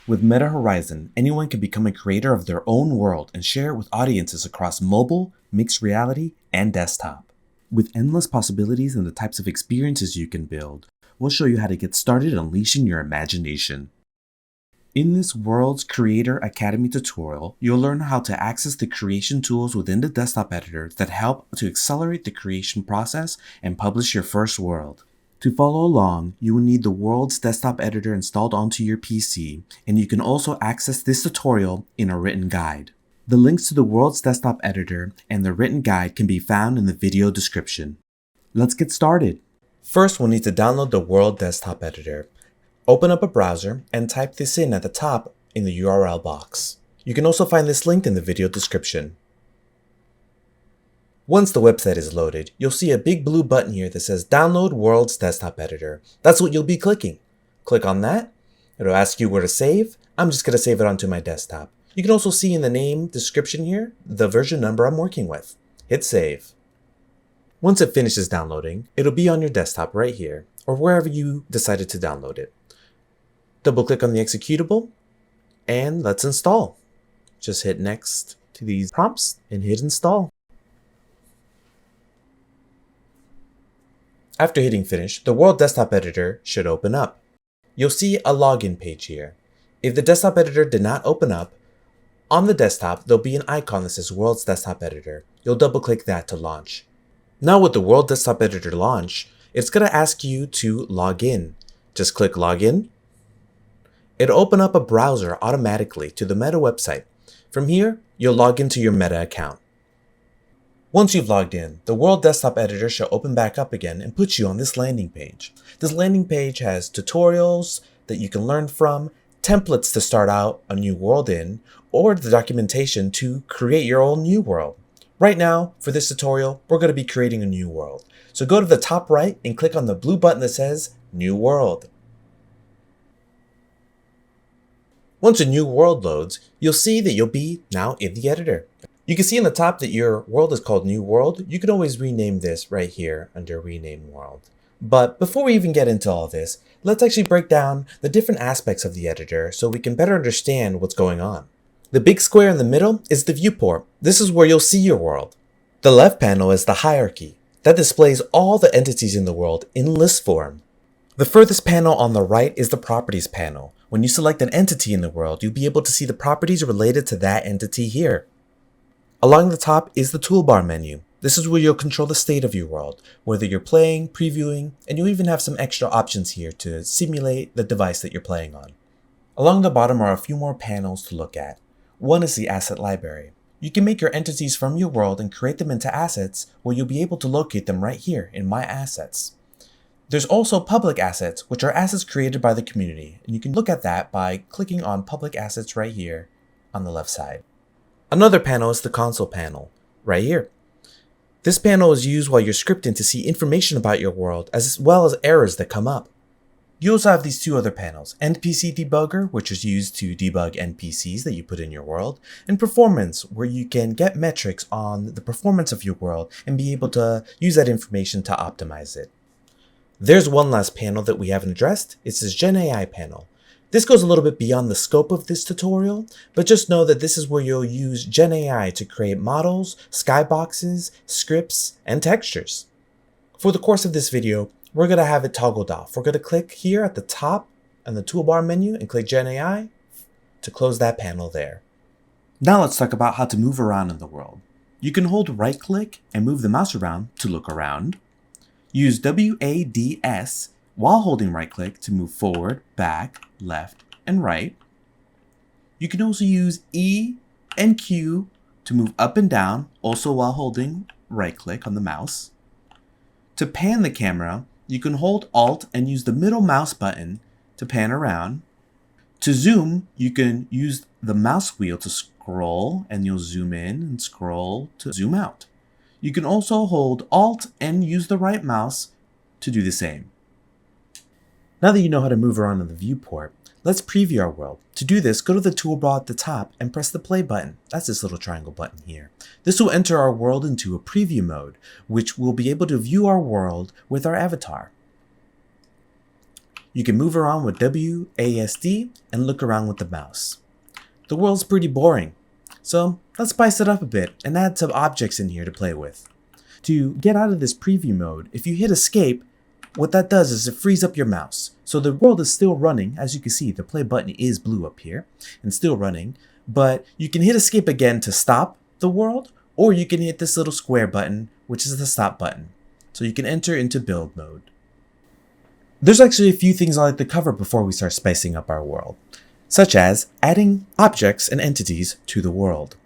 With Meta Horizon, anyone can become a creator of their own world and share it with audiences across mobile, mixed reality, and desktop. With endless possibilities and the types of experiences you can build, we'll show you how to get started unleashing your imagination. In this World's Creator Academy tutorial, you'll learn how to access the creation tools within the desktop editor that help to accelerate the creation process and publish your first world. To follow along, you will need the World's Desktop Editor installed onto your PC, and you can also access this tutorial in a written guide. The links to the World's Desktop Editor and the written guide can be found in the video description. Let's get started. First, we'll need to download the World Desktop Editor. Open up a browser and type this in at the top in the URL box. You can also find this linked in the video description. Once the website is loaded, you'll see a big blue button here that says Download World's Desktop Editor. That's what you'll be clicking. Click on that. It'll ask you where to save. I'm just going to save it onto my desktop. You can also see in the name description here the version number I'm working with. Hit save. Once it finishes downloading, it'll be on your desktop right here or wherever you decided to download it. Double click on the executable and let's install. Just hit next to these prompts and hit install. After hitting finish, the World Desktop Editor should open up. You'll see a login page here. If the desktop editor did not open up, on the desktop there'll be an icon that says World's Desktop Editor. You'll double click that to launch. Now with the World Desktop Editor launch, it's going to ask you to log in. Just click login. It'll open up a browser automatically to the Meta website. From here, you'll log into your Meta account. Once you've logged in, the World Desktop Editor shall open back up again and put you on this landing page. This landing page has tutorials that you can learn from, templates to start out a new world in, or the documentation to create your own new world. Right now, for this tutorial, we're going to be creating a new world. So go to the top right and click on the blue button that says New World. Once a new world loads, you'll see that you'll be now in the editor. You can see in the top that your world is called New World. You can always rename this right here under Rename World. But before we even get into all this, let's actually break down the different aspects of the editor so we can better understand what's going on. The big square in the middle is the viewport. This is where you'll see your world. The left panel is the hierarchy. That displays all the entities in the world in list form. The furthest panel on the right is the properties panel. When you select an entity in the world, you'll be able to see the properties related to that entity here. Along the top is the toolbar menu. This is where you'll control the state of your world, whether you're playing, previewing, and you'll even have some extra options here to simulate the device that you're playing on. Along the bottom are a few more panels to look at. One is the asset library. You can make your entities from your world and create them into assets where you'll be able to locate them right here in My Assets. There's also public assets, which are assets created by the community, and you can look at that by clicking on public assets right here on the left side. Another panel is the console panel, right here. This panel is used while you're scripting to see information about your world as well as errors that come up. You also have these two other panels, NPC Debugger, which is used to debug NPCs that you put in your world, and Performance, where you can get metrics on the performance of your world and be able to use that information to optimize it. There's one last panel that we haven't addressed. It's this Gen AI panel. This goes a little bit beyond the scope of this tutorial, but just know that this is where you'll use Gen AI to create models, skyboxes, scripts, and textures. For the course of this video, we're going to have it toggled off. We're going to click here at the top on the toolbar menu and click Gen AI to close that panel there. Now let's talk about how to move around in the world. You can hold right click and move the mouse around to look around. Use WADS while holding right click to move forward, back, left, and right. You can also use E and Q to move up and down, also while holding right click on the mouse. To pan the camera, you can hold Alt and use the middle mouse button to pan around. To zoom, you can use the mouse wheel to scroll and you'll zoom in and scroll to zoom out. You can also hold Alt and use the right mouse to do the same. Now that you know how to move around in the viewport, let's preview our world. To do this, go to the toolbar at the top and press the play button. That's this little triangle button here. This will enter our world into a preview mode, which will be able to view our world with our avatar. You can move around with WASD and look around with the mouse. The world's pretty boring, so let's spice it up a bit and add some objects in here to play with. To get out of this preview mode, if you hit escape, what that does is it frees up your mouse. So the world is still running. As you can see, the play button is blue up here and still running, but you can hit escape again to stop the world, or you can hit this little square button, which is the stop button. So you can enter into build mode. There's actually a few things I like to cover before we start spicing up our world, such as adding objects and entities to the world.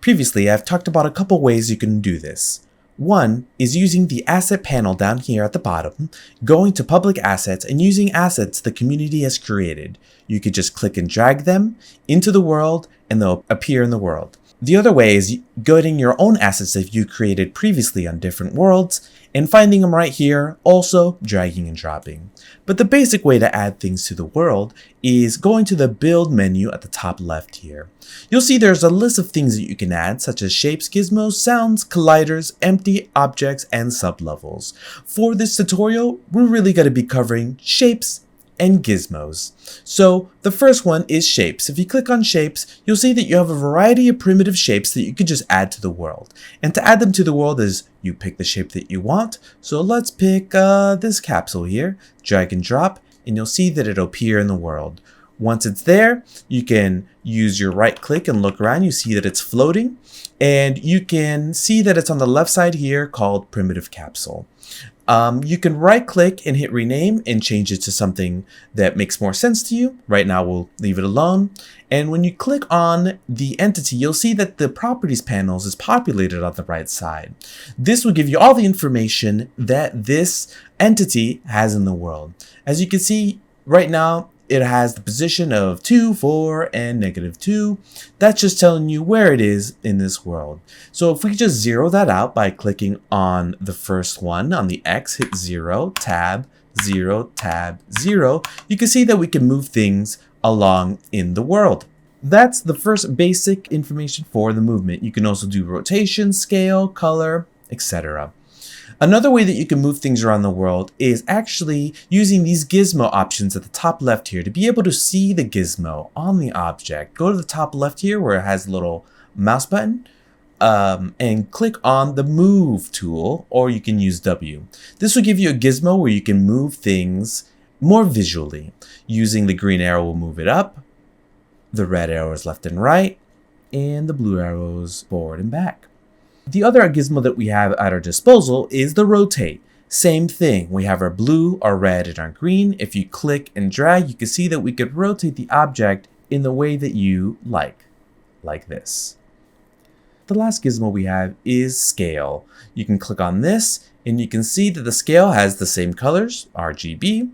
Previously, I've talked about a couple ways you can do this. One is using the asset panel down here at the bottom, going to public assets and using assets the community has created. You could just click and drag them into the world and they'll appear in the world. The other way is getting your own assets that you created previously on different worlds and finding them right here, also dragging and dropping. But the basic way to add things to the world is going to the build menu at the top left here. You'll see there's a list of things that you can add, such as shapes, gizmos, sounds, colliders, empty objects, and sublevels. For this tutorial, we're really going to be covering shapes and gizmos. So the first one is shapes. If you click on shapes, you'll see that you have a variety of primitive shapes that you can just add to the world. And to add them to the world is you pick the shape that you want. So let's pick this capsule here, drag and drop, and you'll see that it'll appear in the world. Once it's there, you can use your right click and look around. You see that it's floating, and you can see that it's on the left side here called primitive capsule. You can right click and hit rename and change it to something that makes more sense to you. Right now we'll leave it alone. And when you click on the entity, you'll see that the properties panels is populated on the right side. This will give you all the information that this entity has in the world. As you can see right now, it has the position of 2, 4, and -2. That's just telling you where it is in this world. So if we just zero that out by clicking on the first one on the X, hit 0, tab, 0, tab, 0, you can see that we can move things along in the world. That's the first basic information for the movement. You can also do rotation, scale, color, etc. Another way that you can move things around the world is actually using these gizmo options at the top left here to be able to see the gizmo on the object. Go to the top left here where it has a little mouse button and click on the move tool, or you can use W. This will give you a gizmo where you can move things more visually. Using the green arrow will move it up, the red arrows left and right, and the blue arrows forward and back. The other gizmo that we have at our disposal is the rotate. Same thing, we have our blue, our red, and our green. If you click and drag, you can see that we could rotate the object in the way that you like this. The last gizmo we have is scale. You can click on this and you can see that the scale has the same colors, RGB,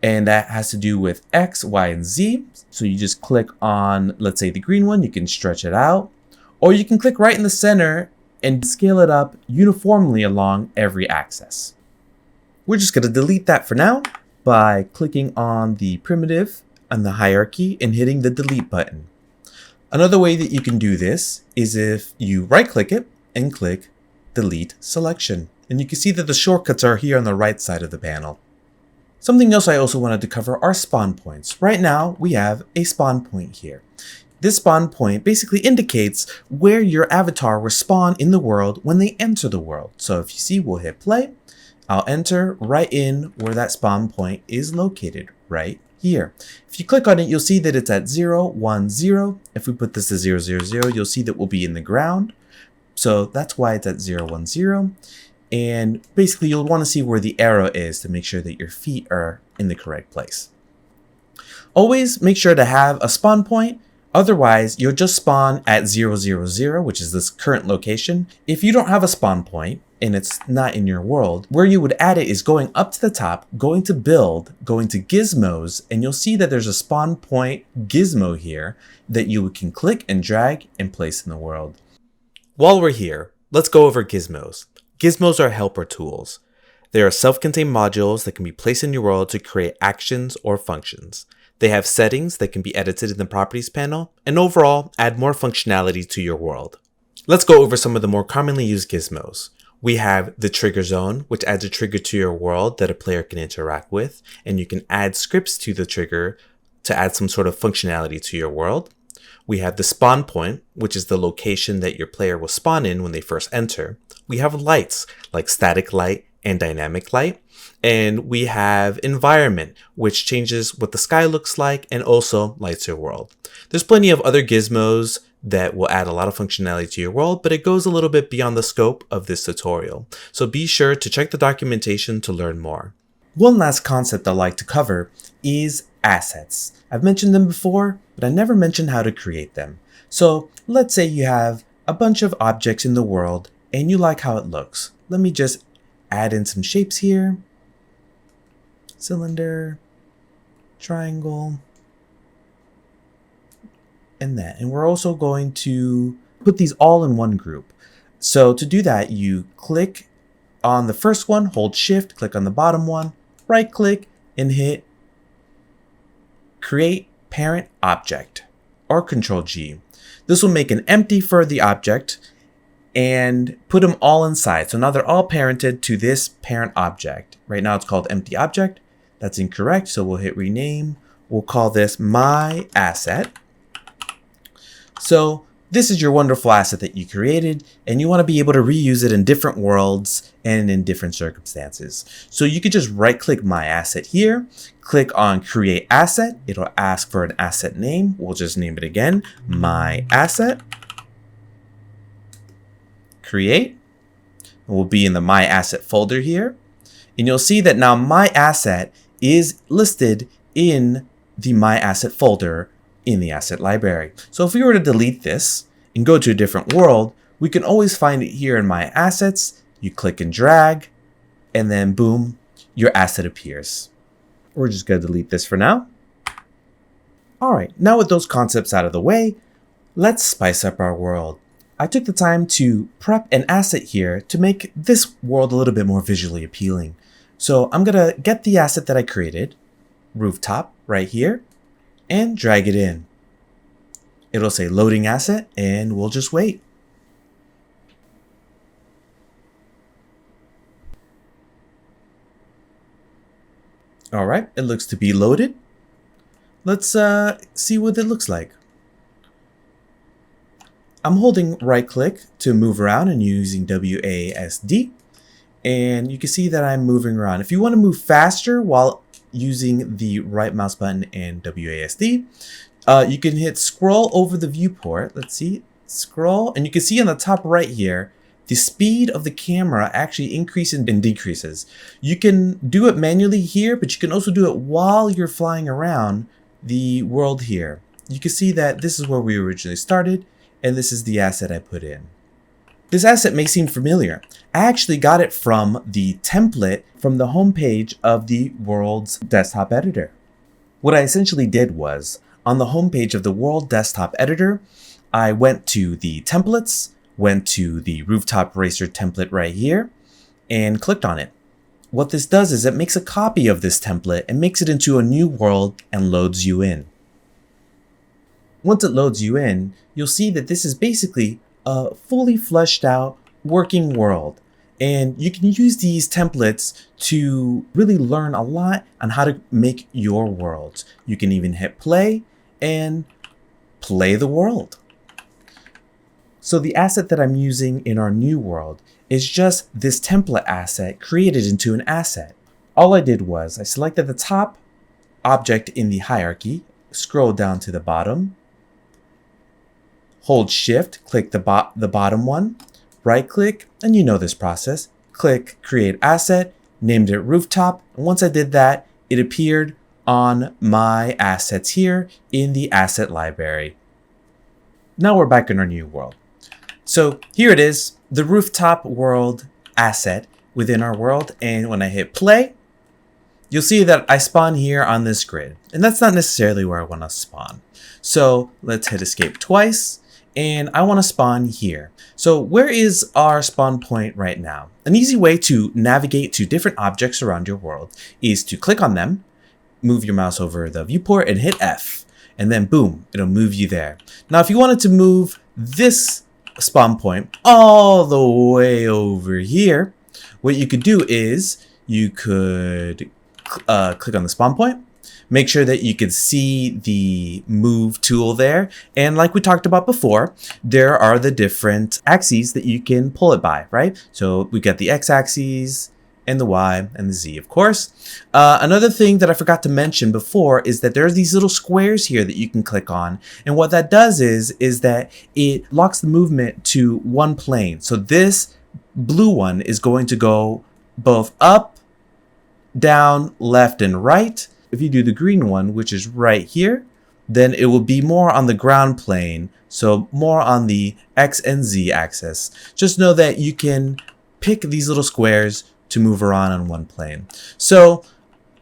and that has to do with X, Y, and Z. So you just click on, let's say the green one, you can stretch it out, or you can click right in the center and scale it up uniformly along every axis. We're just going to delete that for now by clicking on the primitive and the hierarchy and hitting the delete button. Another way that you can do this is if you right click it and click delete selection. And you can see that the shortcuts are here on the right side of the panel. Something else I also wanted to cover are spawn points. Right now we have a spawn point here. This spawn point basically indicates where your avatar will spawn in the world when they enter the world. So if you see, we'll hit play. I'll enter right in where that spawn point is located, right here. If you click on it, you'll see that it's at 0, 1, 0. If we put this to 0, 0, 0, you'll see that we'll be in the ground. So that's why it's at 0, 1, 0. And basically you'll want to see where the arrow is to make sure that your feet are in the correct place. Always make sure to have a spawn point. Otherwise, you'll just spawn at 0, 0, 0, which is this current location. If you don't have a spawn point and it's not in your world, where you would add it is going up to the top, going to build, going to gizmos, and you'll see that there's a spawn point gizmo here that you can click and drag and place in the world. While we're here, let's go over gizmos. Gizmos are helper tools. They are self-contained modules that can be placed in your world to create actions or functions. They have settings that can be edited in the properties panel, and overall add more functionality to your world. Let's go over some of the more commonly used gizmos. We have the trigger zone, which adds a trigger to your world that a player can interact with, and you can add scripts to the trigger to add some sort of functionality to your world. We have the spawn point, which is the location that your player will spawn in when they first enter. We have lights, like static light and dynamic light. And we have environment, which changes what the sky looks like and also lights your world. There's plenty of other gizmos that will add a lot of functionality to your world, but it goes a little bit beyond the scope of this tutorial. So be sure to check the documentation to learn more. One last concept I'd like to cover is assets. I've mentioned them before, but I never mentioned how to create them. So let's say you have a bunch of objects in the world and you like how it looks. Let me just add in some shapes here. Cylinder, triangle, and that. And we're also going to put these all in one group. So to do that, you click on the first one, hold shift, click on the bottom one, right click and hit create parent object or control G. This will make an empty for the object and put them all inside. So now they're all parented to this parent object. Right now it's called empty object. That's incorrect. So we'll hit rename. We'll call this my asset. So this is your wonderful asset that you created, and you want to be able to reuse it in different worlds and in different circumstances. So you could just right click my asset here, click on create asset. It'll ask for an asset name. We'll just name it again, my asset. Create. We'll be in the my asset folder here. And you'll see that now my asset is listed in the my asset folder in the asset library. So if we were to delete this and go to a different world, we can always find it here in my assets. You click and drag, and then boom, your asset appears. We're just going to delete this for now. All right, now with those concepts out of the way, let's spice up our world. I took the time to prep an asset here to make this world a little bit more visually appealing. So I'm going to get the asset that I created, rooftop, right here, and drag it in. It'll say loading asset, and we'll just wait. All right, it looks to be loaded. Let's see what it looks like. I'm holding right click to move around and using WASD. And you can see that I'm moving around. If you want to move faster while using the right mouse button and WASD, you can hit scroll over the viewport. Let's see, scroll. And you can see on the top right here, the speed of the camera actually increases and decreases. You can do it manually here, but you can also do it while you're flying around the world here. You can see that this is where we originally started, and this is the asset I put in. This asset may seem familiar. I actually got it from the template from the homepage of the world's desktop editor. What I essentially did was, on the homepage of the world desktop editor, I went to the templates, went to the rooftop racer template right here, and clicked on it. What this does is it makes a copy of this template and makes it into a new world and loads you in. Once it loads you in, you'll see that this is basically a fully fleshed out working world. And you can use these templates to really learn a lot on how to make your worlds. You can even hit play and play the world. So the asset that I'm using in our new world is just this template asset created into an asset. All I did was I selected the top object in the hierarchy, scroll down to the bottom, hold shift, click the bottom one, right click, and you know this process. Click create asset, named it rooftop. And once I did that, it appeared on my assets here in the asset library. Now we're back in our new world. So here it is, the rooftop world asset within our world. And when I hit play, you'll see that I spawn here on this grid. And that's not necessarily where I want to spawn. So let's hit escape twice. And I want to spawn here. So where is our spawn point right now? An easy way to navigate to different objects around your world is to click on them, move your mouse over the viewport and hit F. And then boom, it'll move you there. Now, if you wanted to move this spawn point all the way over here, what you could do is you could click on the spawn point, make sure that you can see the move tool there. And like we talked about before, there are the different axes that you can pull it by, right? So we got the X axes and the Y and the Z, of course. Another thing that I forgot to mention before is that there's these little squares here that you can click on. And what that does is that it locks the movement to one plane. So this blue one is going to go both up, down, left, and right. If you do the green one, which is right here, then it will be more on the ground plane. So more on the X and Z axis. Just know that you can pick these little squares to move around on one plane. So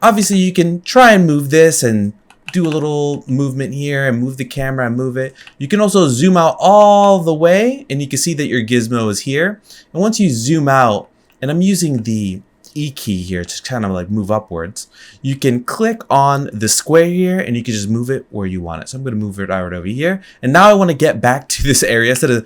obviously you can try and move this and do a little movement here and move the camera and move it. You can also zoom out all the way and you can see that your gizmo is here. And once you zoom out, and I'm using the E key here to kind of like move upwards, you can click on the square here and you can just move it where you want it. So I'm going to move it right over here. And now I want to get back to this area. Instead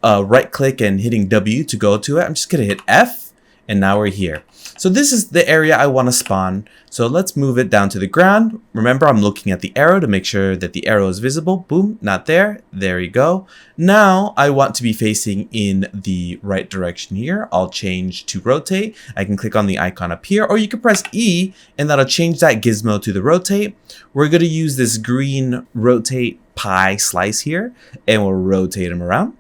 of right click and hitting W to go to it, I'm just going to hit F. And now we're here. So this is the area I want to spawn. So let's move it down to the ground. Remember, I'm looking at the arrow to make sure that the arrow is visible. Boom, not there. There you go. Now I want to be facing in the right direction here. I'll change to rotate. I can click on the icon up here, or you can press E and that'll change that gizmo to the rotate. We're going to use this green rotate pie slice here and we'll rotate them around.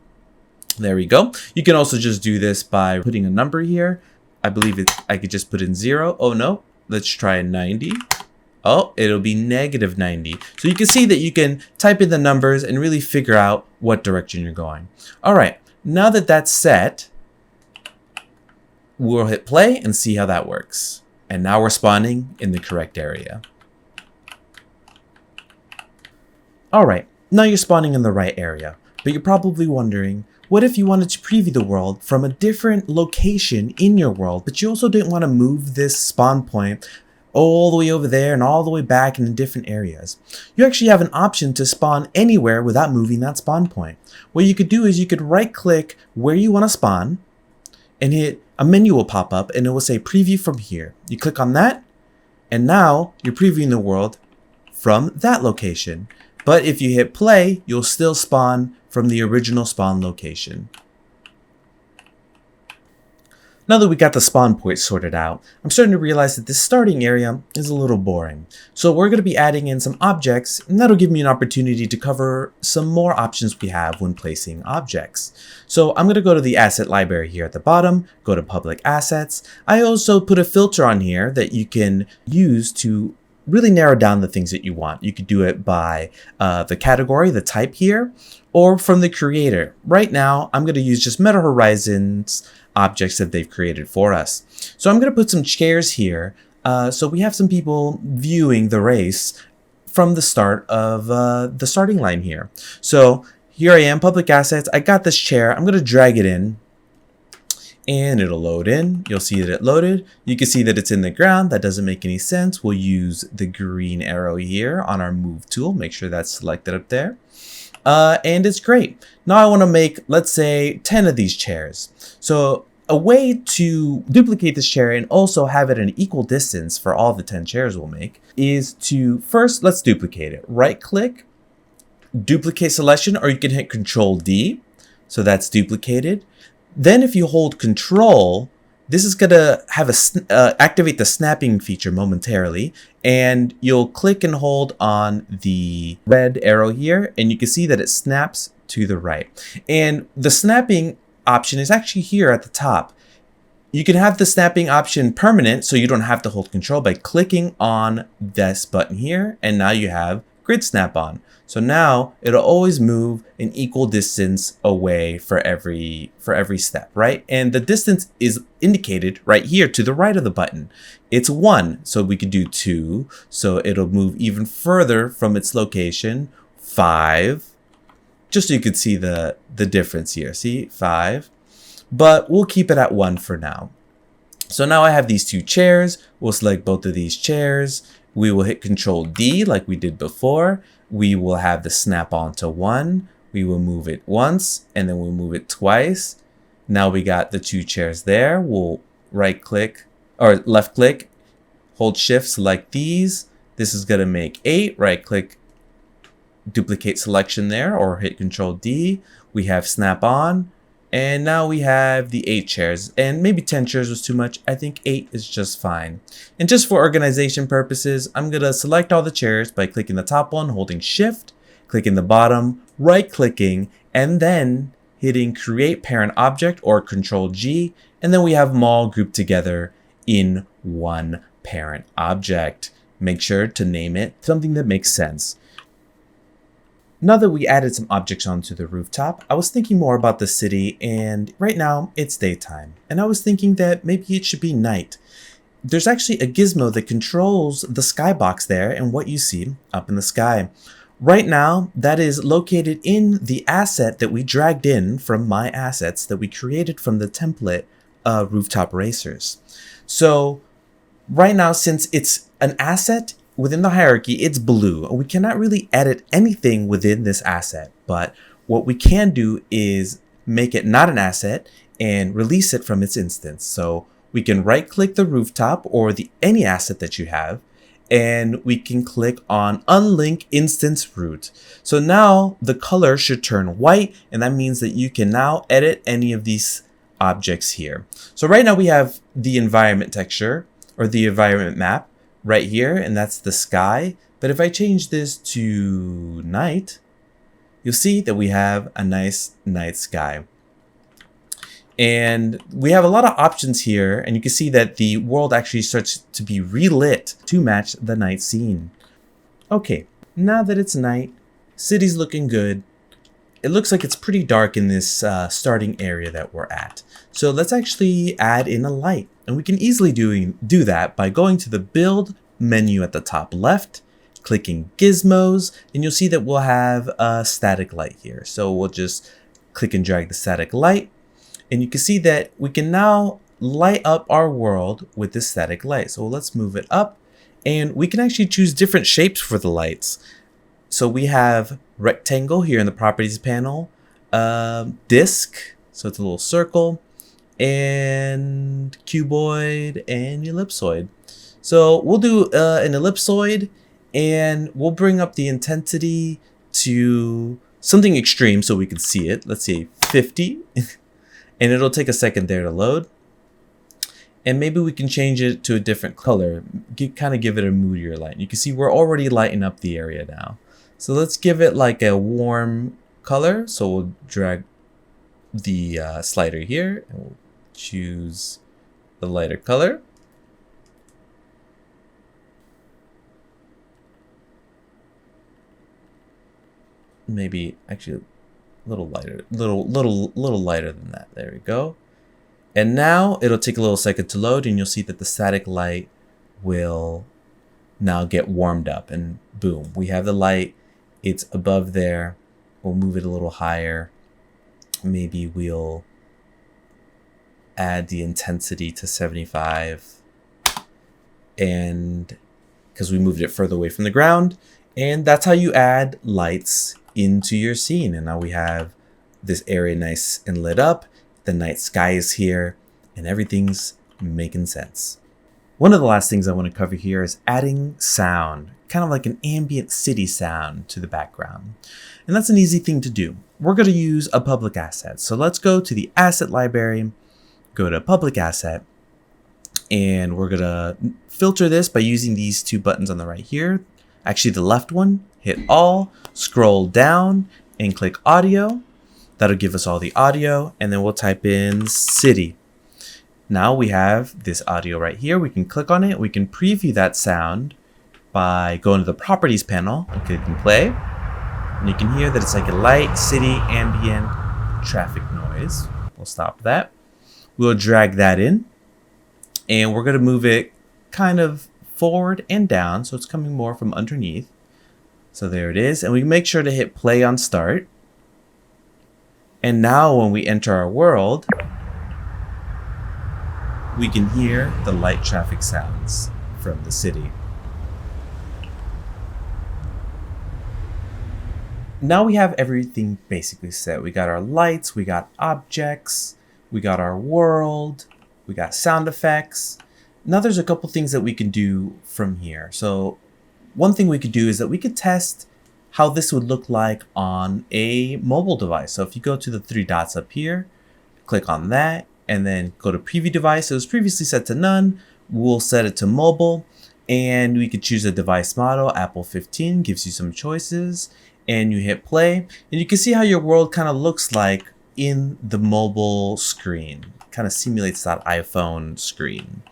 There we go. You can also just do this by putting a number here. I believe I could just put in 0. Oh no, let's try 90. Oh, it'll be -90. So you can see that you can type in the numbers and really figure out what direction you're going. All right, now that that's set, we'll hit play and see how that works. And now we're spawning in the correct area. All right, now you're spawning in the right area, but you're probably wondering, what if you wanted to preview the world from a different location in your world, but you also didn't want to move this spawn point all the way over there and all the way back in different areas? You actually have an option to spawn anywhere without moving that spawn point. What you could do is you could right click where you want to spawn and hit a menu will pop up and it will say preview from here. You click on that and now you're previewing the world from that location. But if you hit play, you'll still spawn from the original spawn location. Now that we got the spawn point sorted out, I'm starting to realize that this starting area is a little boring. So we're going to be adding in some objects, and that'll give me an opportunity to cover some more options we have when placing objects. So I'm going to go to the asset library here at the bottom, go to public assets. I also put a filter on here that you can use to really narrow down the things that you want. You could do it by the category, the type here, or from the creator. Right now, I'm going to use just Meta Horizons objects that they've created for us. So I'm going to put some chairs here. So we have some people viewing the race from the start of the starting line here. So here I am, public assets. I got this chair. I'm going to drag it in. And it'll load in. You'll see that it loaded. You can see that it's in the ground. That doesn't make any sense. We'll use the green arrow here on our move tool. Make sure that's selected up there. And it's great. Now I want to make, let's say, 10 of these chairs. So a way to duplicate this chair and also have it an equal distance for all the 10 chairs we'll make is to first, let's duplicate it. Right click, duplicate selection, or you can hit Control D. So that's duplicated. Then if you hold Control, this is going to have activate the snapping feature momentarily, and you'll click and hold on the red arrow here, and you can see that it snaps to the right. And the snapping option is actually here at the top. You can have the snapping option permanent, so you don't have to hold Control by clicking on this button here, and now you have grid snap on. So now it'll always move an equal distance away for every step, right? And the distance is indicated right here to the right of the button. It's 1, so we could do 2. So it'll move even further from its location. 5, just so you could see the difference here. See, 5, but we'll keep it at 1 for now. So now I have these 2 chairs. We'll select both of these chairs. We will hit Control D like we did before. We will have the snap on to 1. We will move it once and then we'll move it twice. Now we got the 2 chairs there. We'll right click or left click, hold shift, select these. This is gonna make 8. Right click, duplicate selection there, or hit Control D. We have snap on, and now we have the 8 chairs, and maybe 10 chairs was too much. I think 8 is just fine. And just for organization purposes, I'm gonna select all the chairs by clicking the top one, holding shift, clicking the bottom, right clicking, and then hitting create parent object or Control G, and then we have them all grouped together in one parent object. Make sure to name it something that makes sense. Now that we added some objects onto the rooftop, I was thinking more about the city, and right now it's daytime. And I was thinking that maybe it should be night. There's actually a gizmo that controls the skybox there and what you see up in the sky. Right now, that is located in the asset that we dragged in from My Assets that we created from the template Rooftop Racers. So right now, since it's an asset within the hierarchy, it's blue. We cannot really edit anything within this asset, but what we can do is make it not an asset and release it from its instance. So we can right click the rooftop or any asset that you have, and we can click on unlink instance root. So now the color should turn white, and that means that you can now edit any of these objects here. So right now we have the environment texture or the environment map right here, and that's the sky. But if I change this to night, you'll see that we have a nice night sky. And we have a lot of options here, and you can see that the world actually starts to be relit to match the night scene. Okay, now that it's night, city's looking good. It looks like it's pretty dark in this starting area that we're at. So let's actually add in a light. And we can easily do that by going to the build menu at the top left, clicking Gizmos, and you'll see that we'll have a static light here. So we'll just click and drag the static light. And you can see that we can now light up our world with this static light. So let's move it up, and we can actually choose different shapes for the lights. So we have rectangle here in the properties panel, disc, so it's a little circle, and cuboid and ellipsoid. So we'll do an ellipsoid, and we'll bring up the intensity to something extreme so we can see it. Let's say 50. And it'll take a second there to load. And maybe we can change it to a different color, kind of give it a moodier light. You can see we're already lighting up the area now. So let's give it like a warm color. So we'll drag the slider here and we'll choose the lighter color. Maybe actually a little lighter, little lighter than that. There we go. And now it'll take a little second to load, and you'll see that the static light will now get warmed up, and boom, we have the light. It's above there. We'll move it a little higher. Maybe we'll add the intensity to 75, and because we moved it further away from the ground. And that's how you add lights into your scene. And now we have this area nice and lit up. The night sky is here, and everything's making sense. One of the last things I want to cover here is adding sound, kind of like an ambient city sound to the background. And that's an easy thing to do. We're going to use a public asset. So let's go to the asset library, go to public asset, and we're going to filter this by using these 2 buttons on the right here. Actually, the left one, hit all, scroll down, and click audio. That'll give us all the audio, and then we'll type in city. Now we have this audio right here. We can click on it. We can preview that sound by going to the properties panel and clicking play. And you can hear that it's like a light, city, ambient, traffic noise. We'll stop that. We'll drag that in, and we're going to move it kind of forward and down, so it's coming more from underneath. So there it is, and we make sure to hit play on start. And now when we enter our world, we can hear the light traffic sounds from the city. Now we have everything basically set. We got our lights, we got objects, we got our world, we got sound effects. Now there's a couple things that we can do from here. So one thing we could do is that we could test how this would look like on a mobile device. So if you go to the three dots up here, click on that, and then go to preview device. It was previously set to none. We'll set it to mobile, and we could choose a device model. Apple 15 gives you some choices, and you hit play, and you can see how your world kind of looks like in the mobile screen. Kind of simulates that iPhone screen.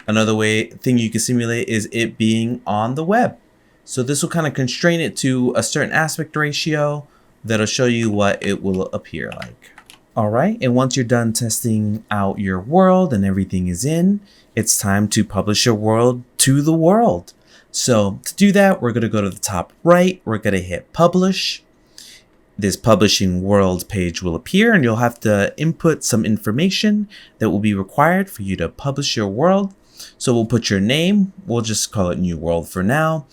Another thing you can simulate is it being on the web. So this will kind of constrain it to a certain aspect ratio that'll show you what it will appear like. All right, and once you're done testing out your world and everything is in, it's time to publish your world to the world. So to do that, we're gonna go to the top right, we're gonna hit publish. This publishing world page will appear, and you'll have to input some information that will be required for you to publish your world. So we'll put your name, we'll just call it New World for now.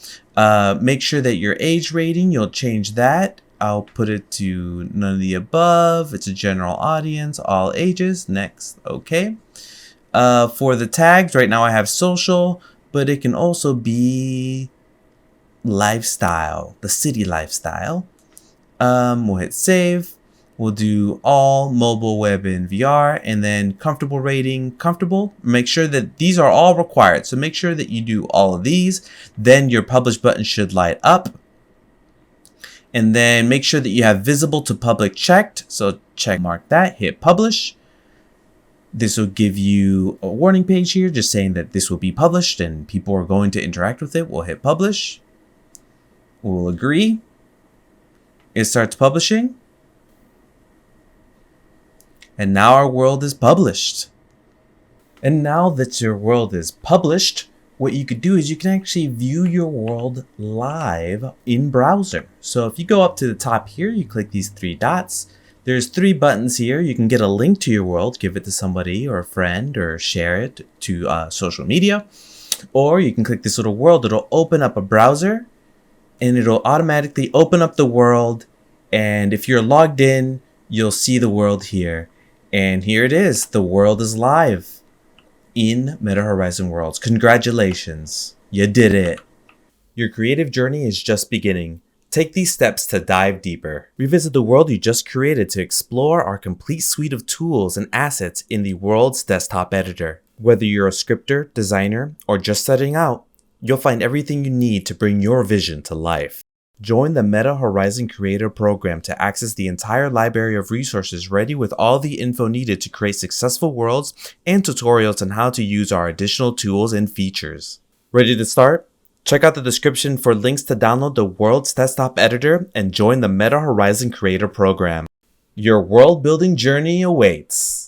Make sure that your age rating, you'll change that. I'll put it to none of the above. It's a general audience, all ages. Next, okay. For the tags, right now I have social, but it can also be lifestyle, the city lifestyle. We'll hit save. We'll do all mobile, web, and VR, and then comfortable rating, comfortable. Make sure that these are all required. So make sure that you do all of these. Then your publish button should light up. And then make sure that you have visible to public checked. So check mark that, hit publish. This will give you a warning page here just saying that this will be published and people are going to interact with it. We'll hit publish. We'll agree. It starts publishing. And now our world is published. And now that your world is published, what you could do is you can actually view your world live in browser. So if you go up to the top here, you click these three dots. There's three buttons here. You can get a link to your world, give it to somebody or a friend, or share it to social media. Or you can click this little world. It'll open up a browser and it'll automatically open up the world. And if you're logged in, you'll see the world here. And here it is. The world is live in Meta Horizon Worlds. Congratulations. You did it. Your creative journey is just beginning. Take these steps to dive deeper. Revisit the world you just created to explore our complete suite of tools and assets in the World's desktop editor. Whether you're a scripter, designer, or just starting out, you'll find everything you need to bring your vision to life. Join the Meta Horizon Creator Program to access the entire library of resources ready with all the info needed to create successful worlds and tutorials on how to use our additional tools and features. Ready to start? Check out the description for links to download the World's Desktop Editor and join the Meta Horizon Creator Program. Your world building journey awaits.